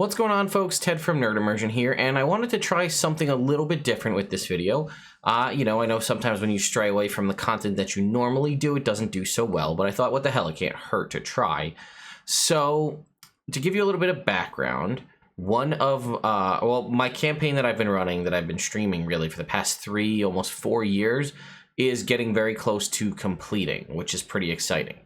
What's going on, folks? Ted from Nerd Immersion here, and I wanted to try something a little bit different with this video. I know sometimes when you stray away from the content that you normally do, it doesn't do so well, but I thought, what the hell, it can't hurt to try. So, to give you a little bit of background, one of, my campaign that I've been running, that I've been streaming really for the past 3, almost 4 years, is getting very close to completing, which is pretty exciting.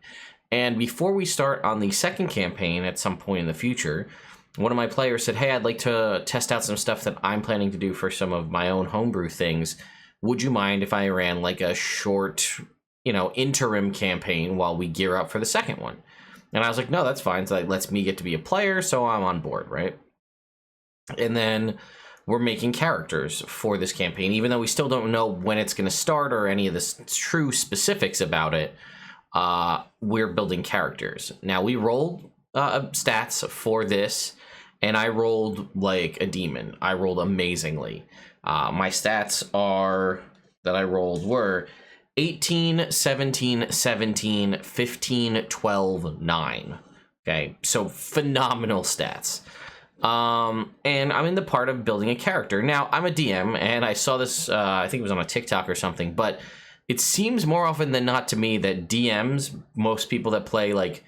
And before we start on the second campaign at some point in the future, one of my players said, hey, I'd like to test out some stuff that I'm planning to do for some of my own homebrew things. Would you mind if I ran like a short, interim campaign while we gear up for the second one? And I was like, no, that's fine. So that lets me get to be a player, so I'm on board, right? And then we're making characters for this campaign, even though we still don't know when it's going to start or any of the true specifics about it. We're building characters. Now, we rolled stats for this, and I rolled like a demon. I rolled amazingly. My stats that I rolled were 18, 17, 17, 15, 12, 9. Okay, so phenomenal stats. And I'm in the part of building a character. Now, I'm a DM, and I saw this, I think it was on a TikTok or something, but it seems more often than not to me that DMs, most people that play like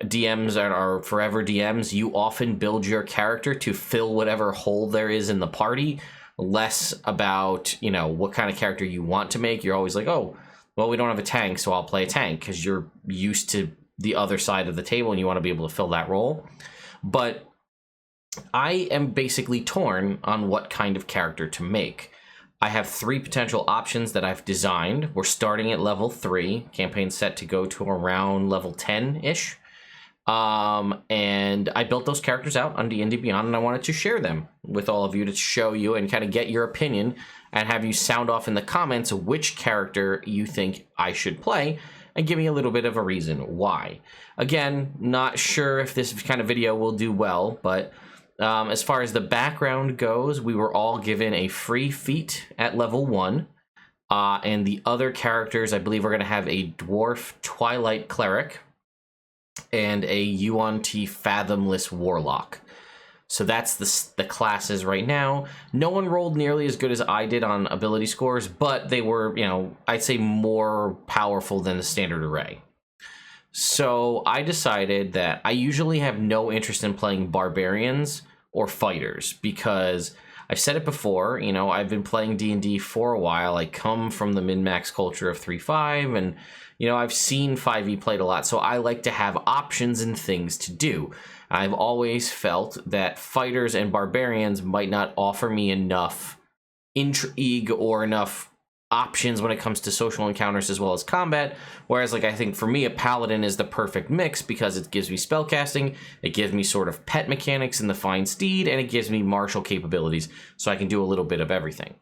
DMs that are forever DMs, you often build your character to fill whatever hole there is in the party, less about, what kind of character you want to make. You're always like, oh, well, we don't have a tank, so I'll play a tank, because you're used to the other side of the table and you want to be able to fill that role. But I am basically torn on what kind of character to make. I have 3 potential options that I've designed. We're starting at level 3, campaign set to go to around level 10-ish. And I built those characters out on D&D Beyond, and I wanted to share them with all of you to show you and kind of get your opinion and have you sound off in the comments which character you think I should play and give me a little bit of a reason why. Again, not sure if this kind of video will do well, but as far as the background goes, we were all given a free feat at level 1. And the other characters, I believe, we're going to have a Dwarf Twilight Cleric and a Yuan-ti Fathomless Warlock. So that's the classes right now. No one rolled nearly as good as I did on ability scores, but they were, I'd say more powerful than the standard array. So I decided that I usually have no interest in playing barbarians or fighters, because I've said it before, I've been playing D&D for a while. I come from the min-max culture of 3.5, and I've seen 5e played a lot, so I like to have options and things to do. I've always felt that fighters and barbarians might not offer me enough intrigue or enough options when it comes to social encounters as well as combat, whereas I think for me a paladin is the perfect mix, because it gives me spellcasting, it gives me sort of pet mechanics in the fine steed, and it gives me martial capabilities, so I can do a little bit of everything.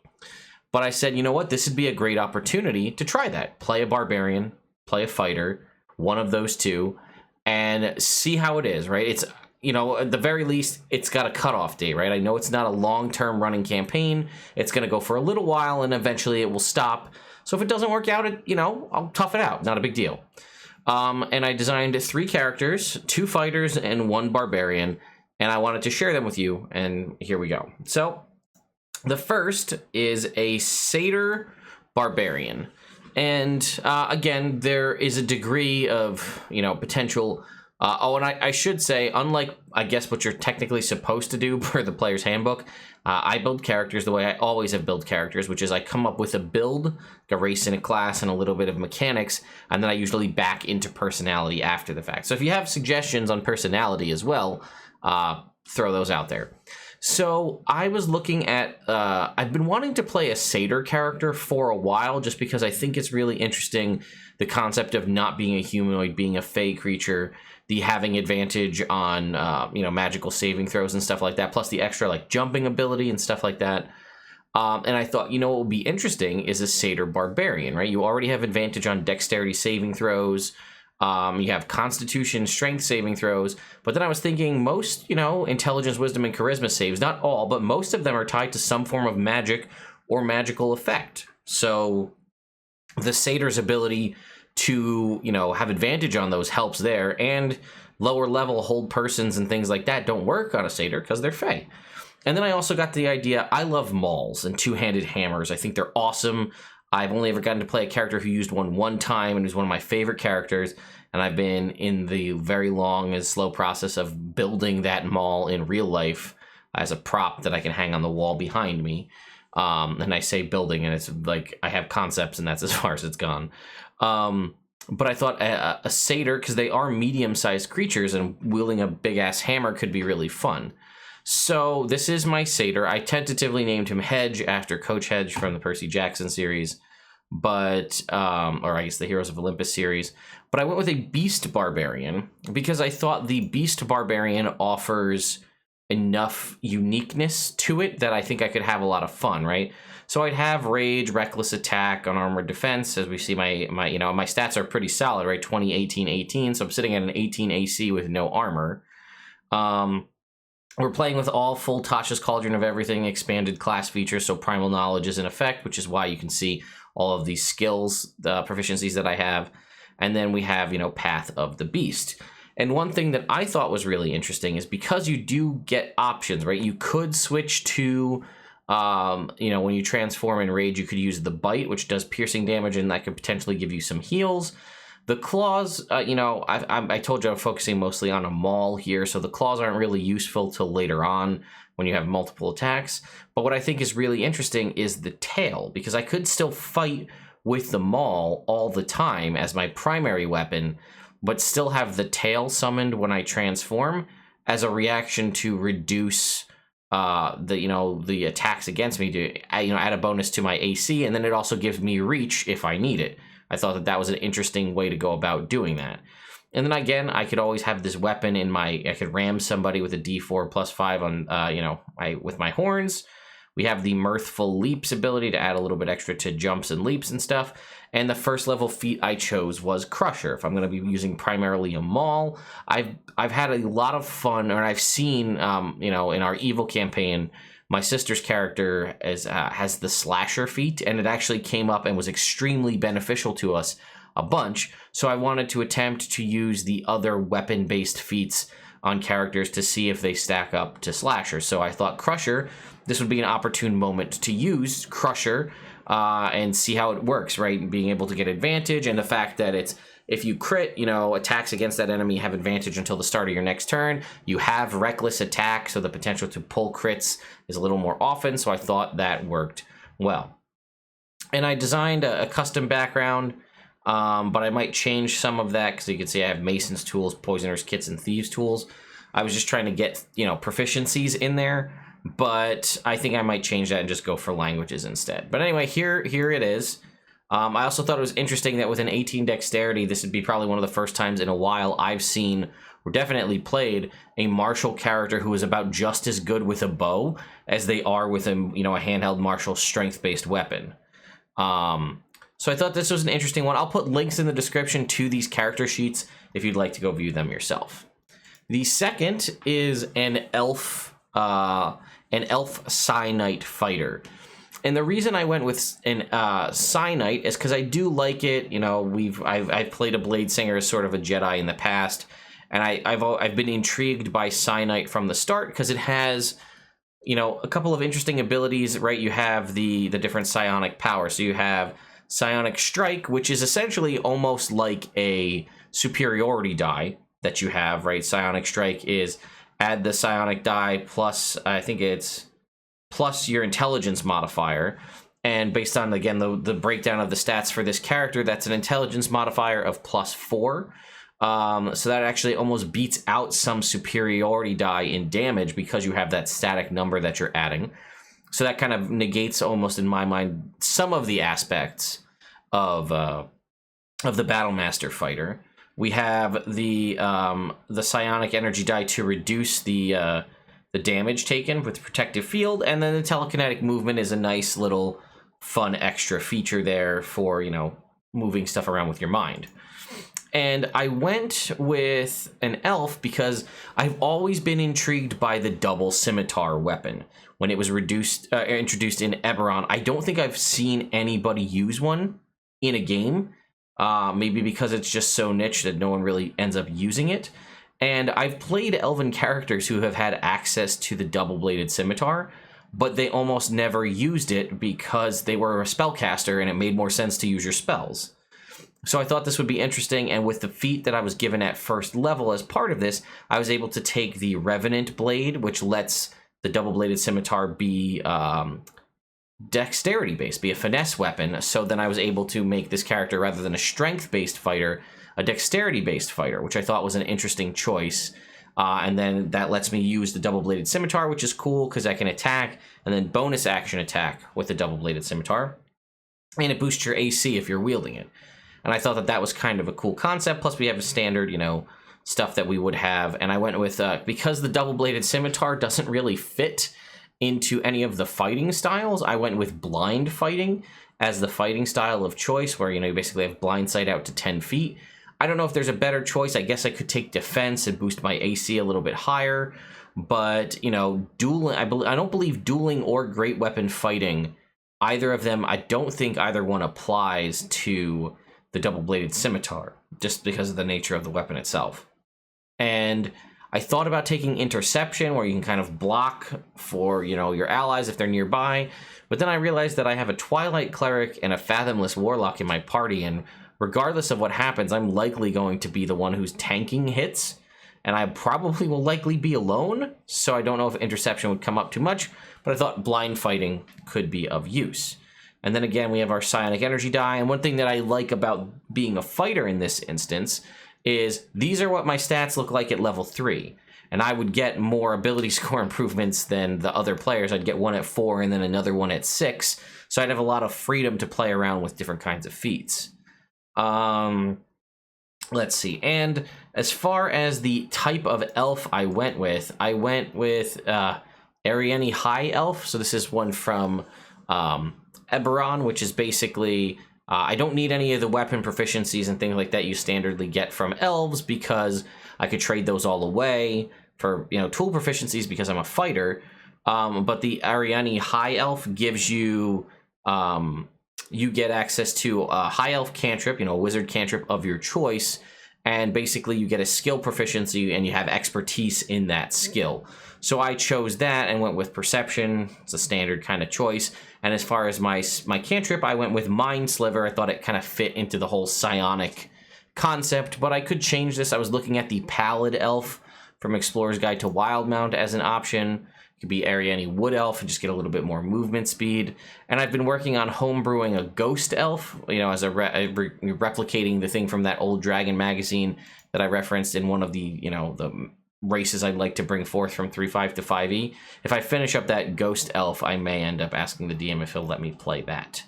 But I said, you know what, this would be a great opportunity to try that. Play a barbarian, play a fighter, one of those two, and see how it is, right? It's, at the very least, it's got a cutoff date, right? I know it's not a long-term running campaign. It's going to go for a little while, and eventually it will stop. So if it doesn't work out, I'll tough it out. Not a big deal. And I designed 3 characters, 2 fighters, and 1 barbarian, and I wanted to share them with you, and here we go. So the first is a Seder Barbarian. And again, there is a degree of, potential. And I should say, unlike, I guess, what you're technically supposed to do per the player's handbook, I build characters the way I always have built characters, which is I come up with a build, a race and a class, and a little bit of mechanics, and then I usually back into personality after the fact. So if you have suggestions on personality as well, throw those out there. So I was looking at, I've been wanting to play a Seder character for a while, just because I think it's really interesting, the concept of not being a humanoid, being a fey creature, the having advantage on, magical saving throws and stuff like that, plus the extra, jumping ability and stuff like that. And I thought, what would be interesting is a Seder Barbarian, right? You already have advantage on dexterity saving throws. You have constitution, strength saving throws, but then I was thinking most, intelligence, wisdom, and charisma saves, not all, but most of them are tied to some form of magic or magical effect. So the Seder's ability to, have advantage on those helps there. And lower level hold persons and things like that don't work on a satyr because they're fey. And then I also got the idea, I love mauls and two-handed hammers. I think they're awesome. I've only ever gotten to play a character who used one time, and it was one of my favorite characters. And I've been in the very long and slow process of building that maul in real life as a prop that I can hang on the wall behind me. And I say building, and it's like I have concepts, and that's as far as it's gone. But I thought a satyr, because they are medium-sized creatures, and wielding a big-ass hammer could be really fun. So this is my satyr. I tentatively named him Hedge after Coach Hedge from the Percy Jackson series, but or I guess the Heroes of Olympus series. But I went with a Beast Barbarian because I thought the Beast Barbarian offers enough uniqueness to it that I think I could have a lot of fun, right? So I'd have Rage, Reckless Attack, Unarmored Defense. As we see, my stats are pretty solid, right? 20, 18, 18. So I'm sitting at an 18 AC with no armor. We're playing with all full Tasha's Cauldron of Everything expanded class features, so Primal Knowledge is in effect, which is why you can see all of these skills, the proficiencies that I have. And then we have, Path of the Beast. And one thing that I thought was really interesting is because you do get options, right? You could switch to, when you transform in Rage, you could use the Bite, which does piercing damage, and that could potentially give you some heals. The claws, I told you I'm focusing mostly on a maul here, so the claws aren't really useful till later on when you have multiple attacks. But what I think is really interesting is the tail, because I could still fight with the maul all the time as my primary weapon, but still have the tail summoned when I transform as a reaction to reduce the attacks against me to add a bonus to my AC, and then it also gives me reach if I need it. I thought that was an interesting way to go about doing that. And then again, I could always have this weapon I could ram somebody with a D4 plus 5 on, with my horns. We have the Mirthful Leaps ability to add a little bit extra to jumps and leaps and stuff. And the first level feat I chose was Crusher. If I'm going to be using primarily a maul, I've had a lot of fun, and I've seen, in our Evil campaign, my sister's character has the Slasher feat, and it actually came up and was extremely beneficial to us a bunch. So I wanted to attempt to use the other weapon-based feats on characters to see if they stack up to Slasher. So I thought Crusher, this would be an opportune moment to use Crusher and see how it works, right? Being able to get advantage, and the fact that if you crit, attacks against that enemy have advantage until the start of your next turn. You have Reckless Attack, so the potential to pull crits is a little more often, so I thought that worked well. And I designed a custom background, but I might change some of that, because you can see I have Mason's tools, Poisoner's kits, and Thieves tools. I was just trying to get, proficiencies in there, but I think I might change that and just go for languages instead. But anyway, here it is. I also thought it was interesting that with an 18 dexterity, this would be probably one of the first times in a while I've seen, or definitely played, a martial character who is about just as good with a bow as they are with a handheld martial strength-based weapon. So I thought this was an interesting one. I'll put links in the description to these character sheets if you'd like to go view them yourself. The second is an elf Cyanide Fighter. And the reason I went with an Cyanide is because I do like it. I've played a Blade Singer as sort of a Jedi in the past, and I've been intrigued by Cyanide from the start because it has, a couple of interesting abilities, right? You have the different psionic power. So you have Psionic Strike, which is essentially almost like a superiority die that you have, right? Psionic Strike is add the psionic die plus, I think it's plus your intelligence modifier, and based on, again, the breakdown of the stats for this character, that's an intelligence modifier of +4, so that actually almost beats out some superiority die in damage because you have that static number that you're adding. So that kind of negates, almost in my mind, some of the aspects of the Battlemaster fighter. We have the psionic energy die to reduce the damage taken with Protective Field, and then the telekinetic movement is a nice little fun extra feature there for, moving stuff around with your mind. And I went with an elf because I've always been intrigued by the double scimitar weapon. When it was introduced in Eberron, I don't think I've seen anybody use one in a game. Maybe because it's just so niche that no one really ends up using it. And I've played elven characters who have had access to the double-bladed scimitar, but they almost never used it because they were a spellcaster and it made more sense to use your spells. So I thought this would be interesting, and with the feat that I was given at first level as part of this, I was able to take the Revenant Blade, which lets the double-bladed scimitar be dexterity-based, be a finesse weapon. So then I was able to make this character, rather than a strength-based fighter, a dexterity-based fighter, which I thought was an interesting choice. And then that lets me use the double-bladed scimitar, which is cool because I can attack, and then bonus action attack with the double-bladed scimitar. And it boosts your AC if you're wielding it. And I thought that that was kind of a cool concept. Plus, we have a standard, you know, stuff that we would have. And I went with, because the double-bladed scimitar doesn't really fit into any of the fighting styles, I went with blind fighting as the fighting style of choice, where, you know, you basically have blind sight out to 10 feet. I don't know if there's a better choice. I guess I could take defense and boost my AC a little bit higher. But, you know, dueling, I don't believe dueling or great weapon fighting, either of them, I don't think either one applies to the double-bladed scimitar, just because of the nature of the weapon itself. And I thought about taking interception, where you can kind of block for, you know, your allies if they're nearby, but then I realized that I have a Twilight Cleric and a Fathomless Warlock in my party, and regardless of what happens, I'm likely going to be the one who's tanking hits, and I probably will likely be alone, so I don't know if interception would come up too much, but I thought blind fighting could be of use. And then again, we have our psionic energy die. And one thing that I like about being a fighter in this instance is these are what my stats look like at level 3. And I would get more ability score improvements than the other players. I'd get one at 4 and then another one at 6. So I'd have a lot of freedom to play around with different kinds of feats. Let's see. And as far as the type of elf I went with Ariani High Elf. So this is one from Eberron, which is basically, I don't need any of the weapon proficiencies and things like that you standardly get from elves, because I could trade those all away for, you know, tool proficiencies because I'm a fighter. But the Ariani High Elf gives you, you get access to a High Elf cantrip, you know, a wizard cantrip of your choice, and basically you get a skill proficiency and you have expertise in that skill. So I chose that and went with Perception. It's a standard kind of choice. And as far as my cantrip, I went with Mind Sliver. I thought it kind of fit into the whole psionic concept, but I could change this. I was looking at the Pallid Elf from Explorer's Guide to Wildmount as an option. It could be Ariani Wood Elf and just get a little bit more movement speed. And I've been working on homebrewing a Ghost Elf, you know, as replicating the thing from that old Dragon magazine that I referenced in one of the, you know, the races I'd like to bring forth from 3.5 to 5e. If I finish up that Ghost Elf, I may end up asking the DM if he'll let me play that.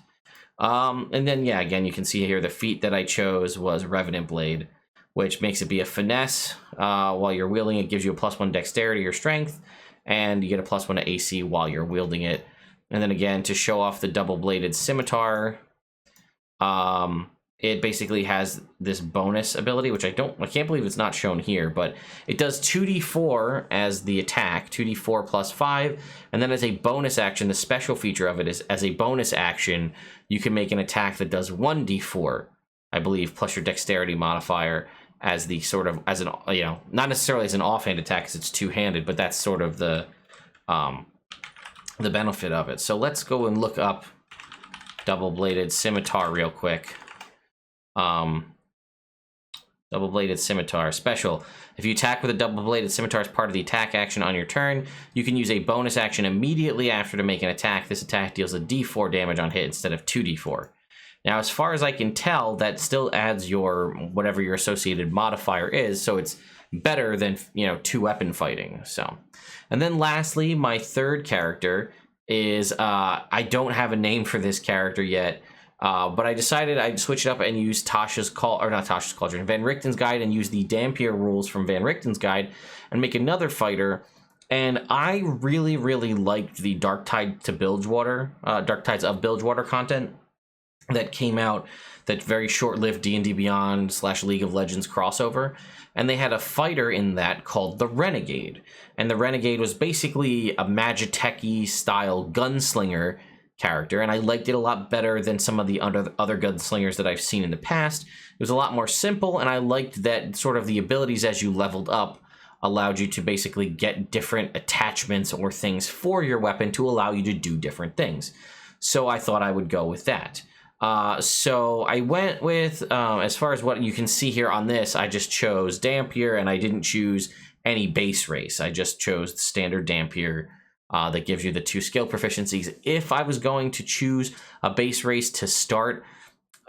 And then, yeah, again, you can see here the feat that I chose was Revenant Blade, which makes it be a finesse. While you're wielding it, gives you a +1 dexterity or strength, and you get a +1 to AC while you're wielding it. And then again, to show off the double-bladed scimitar, it basically has this bonus ability, which I can't believe it's not shown here, but it does 2d4 as the attack, 2d4 plus 5, and then as a bonus action, the special feature of it is as a bonus action, you can make an attack that does 1d4, I believe, plus your dexterity modifier as the sort of, as an, you know, not necessarily as an offhand attack because it's two-handed, but that's sort of the benefit of it. So let's go and look up double-bladed scimitar real quick. Double-bladed scimitar special. If you attack with a double-bladed scimitar as part of the attack action on your turn, you can use a bonus action immediately after to make an attack. This attack deals a d4 damage on hit instead of 2d4. Now, as far as I can tell, that still adds your whatever your associated modifier is, so it's better than, you know, two-weapon fighting. So, and then lastly, my third character is I don't have a name for this character yet. But I decided I'd switch it up and use Van Richten's Guide, and use the Dampier rules from Van Richten's Guide and make another fighter. And I really, really liked the Dark Tides of Bilgewater content that came out, that very short-lived D&D Beyond / League of Legends crossover. And they had a fighter in that called the Renegade. And the Renegade was basically a Magitech-y style gunslinger character, and I liked it a lot better than some of the other gunslingers that I've seen in the past. It was a lot more simple, and I liked that sort of the abilities as you leveled up allowed you to basically get different attachments or things for your weapon to allow you to do different things. So I thought I would go with that. So I went with, as far as what you can see here on this, I just chose Dampier, and I didn't choose any base race. I just chose the standard Dampier that gives you the 2 skill proficiencies. If I was going to choose a base race to start,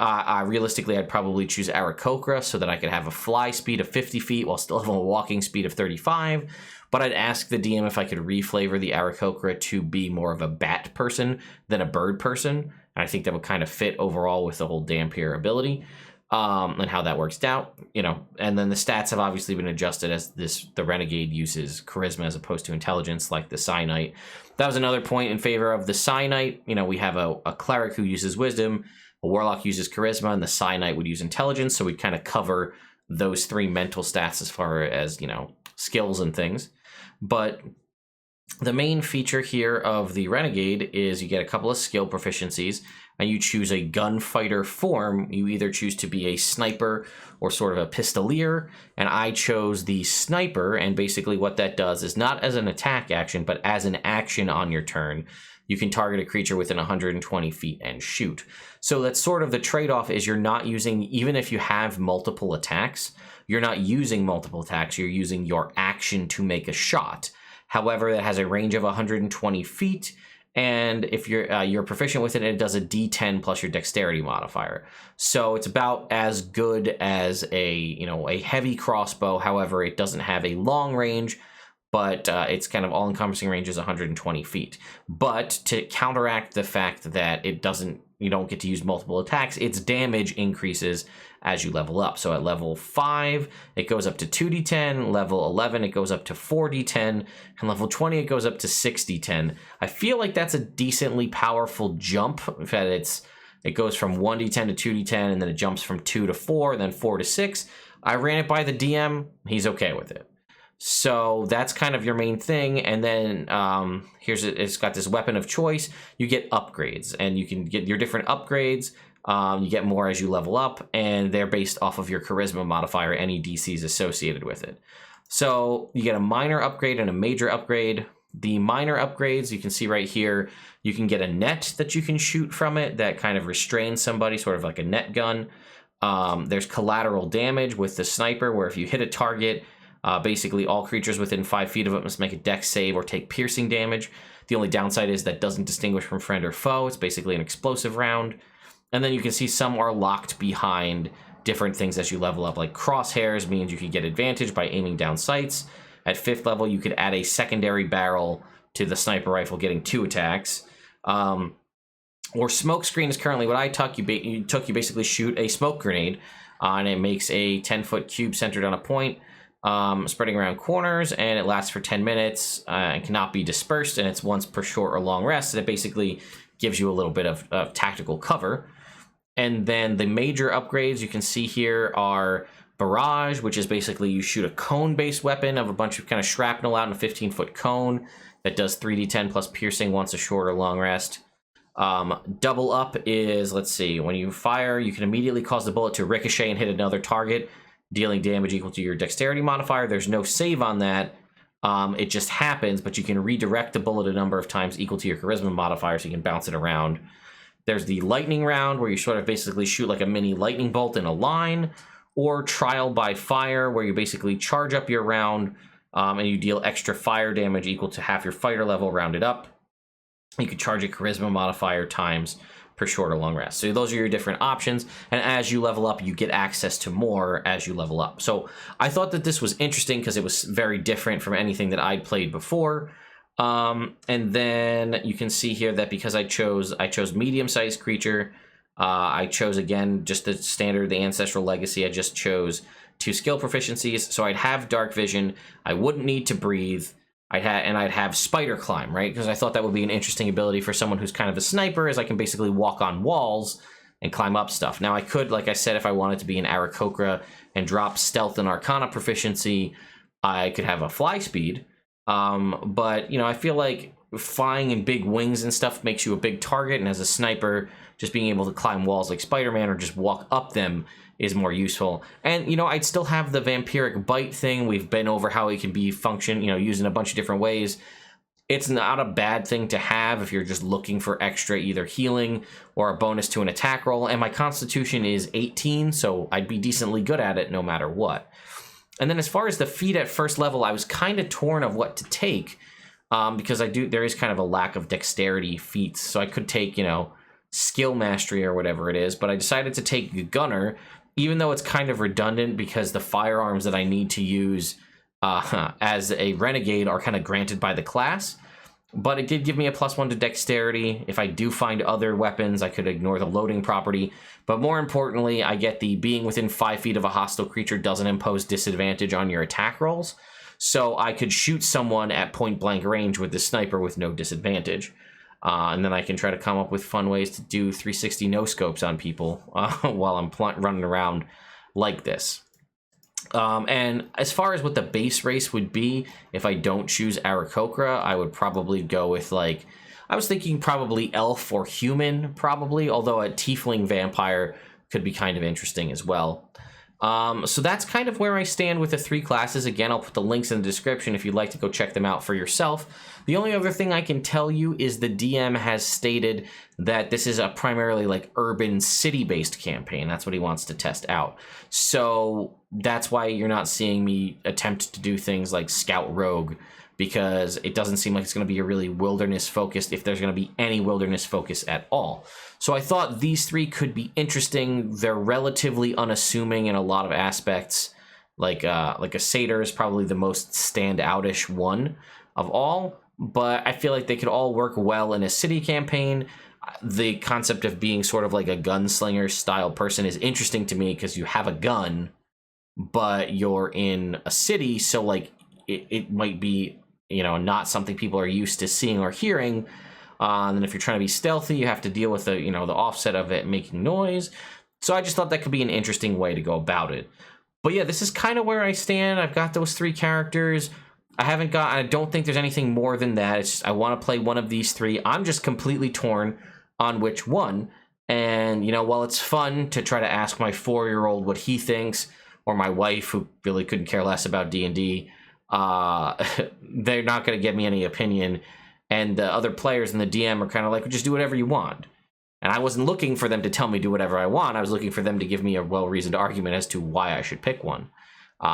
realistically, I'd probably choose Aarakocra so that I could have a fly speed of 50 feet while still having a walking speed of 35. But I'd ask the DM if I could reflavor the Aarakocra to be more of a bat person than a bird person. And I think that would kind of fit overall with the whole Dampier ability, and how that works out, you know. And then the stats have obviously been adjusted as the Renegade uses Charisma as opposed to Intelligence, like the Cyanide. That was another point in favor of the Cyanide. You know, we have a Cleric who uses Wisdom, a Warlock uses Charisma, and the Cyanide would use Intelligence, so we'd kind of cover those 3 mental stats as far as, you know, skills and things. But the main feature here of the Renegade is you get a couple of skill proficiencies, and you choose a gunfighter form. You either choose to be a sniper or sort of a pistolier, and I chose the sniper, and basically what that does is not as an attack action, but as an action on your turn, you can target a creature within 120 feet and shoot. So that's sort of the trade-off, is you're not using, even if you have multiple attacks, you're not using multiple attacks, you're using your action to make a shot. However, it has a range of 120 feet, and if you're proficient with it, it does a D10 plus your dexterity modifier. So it's about as good as a heavy crossbow. However, it doesn't have a long range, but it's kind of all-encompassing range is 120 feet. But to counteract the fact that you don't get to use multiple attacks, its damage increases as you level up. So at level 5, it goes up to 2d10, level 11, it goes up to 4d10, and level 20, it goes up to 6d10. I feel like that's a decently powerful jump. In fact, it goes from 1d10 to 2d10, and then it jumps from 2 to 4, then 4 to 6. I ran it by the DM. He's okay with it. So that's kind of your main thing. And then it's got this weapon of choice. You get upgrades, and you can get your different upgrades. You get more as you level up, and they're based off of your charisma modifier, any DCs associated with it. So you get a minor upgrade and a major upgrade. The minor upgrades, you can see right here, you can get a net that you can shoot from it that kind of restrains somebody, sort of like a net gun. There's collateral damage with the sniper, where if you hit a target, basically all creatures within 5 feet of it must make a dex save or take piercing damage. The only downside is that doesn't distinguish from friend or foe. It's basically an explosive round. And then you can see some are locked behind different things as you level up, like crosshairs means you can get advantage by aiming down sights. At 5th level, you could add a secondary barrel to the sniper rifle, getting 2 attacks. Or smoke screen is currently what I took. You basically shoot a smoke grenade, and it makes a 10-foot cube centered on a point, spreading around corners, and it lasts for 10 minutes and cannot be dispersed, and it's once per short or long rest, and it basically gives you a little bit of tactical cover. And then the major upgrades you can see here are Barrage, which is basically you shoot a cone-based weapon of a bunch of kind of shrapnel out in a 15-foot cone that does 3d10 plus piercing once a short or long rest. Double Up is, let's see, when you fire, you can immediately cause the bullet to ricochet and hit another target, dealing damage equal to your dexterity modifier. There's no save on that. It just happens, but you can redirect the bullet a number of times equal to your charisma modifier, so you can bounce it around. There's the lightning round, where you sort of basically shoot like a mini lightning bolt in a line, or trial by fire, where you basically charge up your round and you deal extra fire damage equal to half your fighter level rounded up. You could charge a charisma modifier times per short or long rest. So those are your different options, and as you level up, you get access to more as you level up. So I thought that this was interesting because it was very different from anything that I'd played before. And then you can see here that because I chose medium-sized creature, I chose again just the standard, the ancestral legacy. I just chose 2 skill proficiencies, so I'd have dark vision. I wouldn't need to breathe. I'd have spider climb, right? Because I thought that would be an interesting ability for someone who's kind of a sniper, as I can basically walk on walls and climb up stuff. Now I could, like I said, if I wanted to be an Aarakocra and drop stealth and arcana proficiency, I could have a fly speed. But, you know, I feel like flying in big wings and stuff makes you a big target, and as a sniper, just being able to climb walls like Spider-Man or just walk up them is more useful. And, you know, I'd still have the vampiric bite thing. We've been over how it can be function, you know, used in a bunch of different ways. It's not a bad thing to have if you're just looking for extra either healing or a bonus to an attack roll. And my constitution is 18, so I'd be decently good at it no matter what. And then as far as the feat at first level, I was kind of torn of what to take, because there is kind of a lack of dexterity feats. So I could take, you know, skill mastery or whatever it is, but I decided to take gunner, even though it's kind of redundant because the firearms that I need to use as a renegade are kind of granted by the class. But it did give me a +1 to dexterity. If I do find other weapons, I could ignore the loading property. But more importantly, I get the being within 5 feet of a hostile creature doesn't impose disadvantage on your attack rolls. So I could shoot someone at point blank range with the sniper with no disadvantage. And then I can try to come up with fun ways to do 360 no-scopes on people while I'm running around like this. And as far as what the base race would be, if I don't choose Aarakocra, I would probably go with, like, I was thinking probably elf or human, probably, although a tiefling vampire could be kind of interesting as well. So that's kind of where I stand with the 3 classes. Again, I'll put the links in the description if you'd like to go check them out for yourself. The only other thing I can tell you is the DM has stated that this is a primarily like urban city-based campaign. That's what he wants to test out. So that's why you're not seeing me attempt to do things like Scout Rogue, because it doesn't seem like it's going to be a really wilderness focused, if there's going to be any wilderness focus at all. So I thought these 3 could be interesting. They're relatively unassuming in a lot of aspects. Like a Seder is probably the most stand-out-ish one of all, but I feel like they could all work well in a city campaign. The concept of being sort of like a gunslinger style person is interesting to me because you have a gun, but you're in a city, so like it might be, you know, not something people are used to seeing or hearing. And then if you're trying to be stealthy, you have to deal with the, you know, the offset of it making noise. So I just thought that could be an interesting way to go about it. But yeah, this is kind of where I stand. I've got those 3 characters. I don't think there's anything more than that. It's just, I want to play one of these 3. I'm just completely torn on which one. And, you know, while it's fun to try to ask my 4-year-old what he thinks, or my wife, who really couldn't care less about D&D, they're not going to give me any opinion. And the other players in the DM are kind of like, well, just do whatever you want. And I wasn't looking for them to tell me do whatever I want. I was looking for them to give me a well-reasoned argument as to why I should pick one.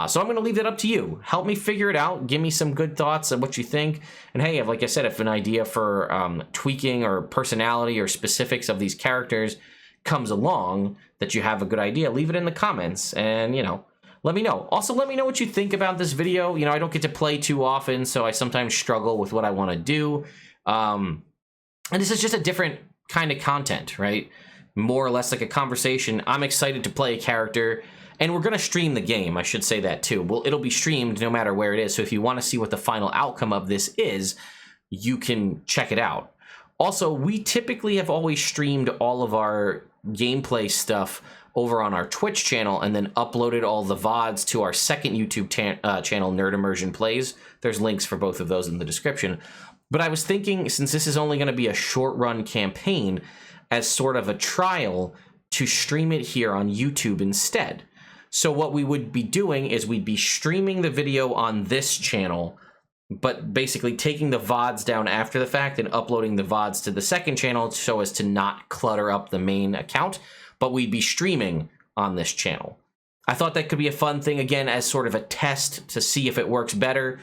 So I'm going to leave that up to you. Help me figure it out. Give me some good thoughts on what you think. And hey, like I said, if an idea for tweaking or personality or specifics of these characters comes along that you have a good idea, leave it in the comments and, you know, let me know. Also, let me know what you think about this video. You know, I don't get to play too often, so I sometimes struggle with what I want to do. And this is just a different kind of content, right? More or less like a conversation. I'm excited to play a character, and we're going to stream the game. I should say that too. Well, it'll be streamed no matter where it is, so if you want to see what the final outcome of this is, you can check it out. Also, we typically have always streamed all of our gameplay stuff over on our Twitch channel and then uploaded all the VODs to our second YouTube channel, Nerd Immersion Plays. There's links for both of those in the description. But I was thinking, since this is only going to be a short-run campaign, as sort of a trial, to stream it here on YouTube instead. So what we would be doing is we'd be streaming the video on this channel, but basically taking the VODs down after the fact and uploading the VODs to the second channel so as to not clutter up the main account, but we'd be streaming on this channel. I thought that could be a fun thing, again, as sort of a test to see if it works better,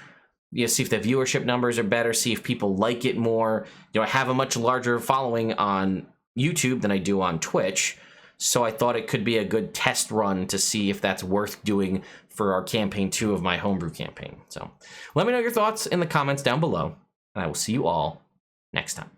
you know, see if the viewership numbers are better, see if people like it more. You know, I have a much larger following on YouTube than I do on Twitch, so I thought it could be a good test run to see if that's worth doing for our campaign 2 of my homebrew campaign. So let me know your thoughts in the comments down below, and I will see you all next time.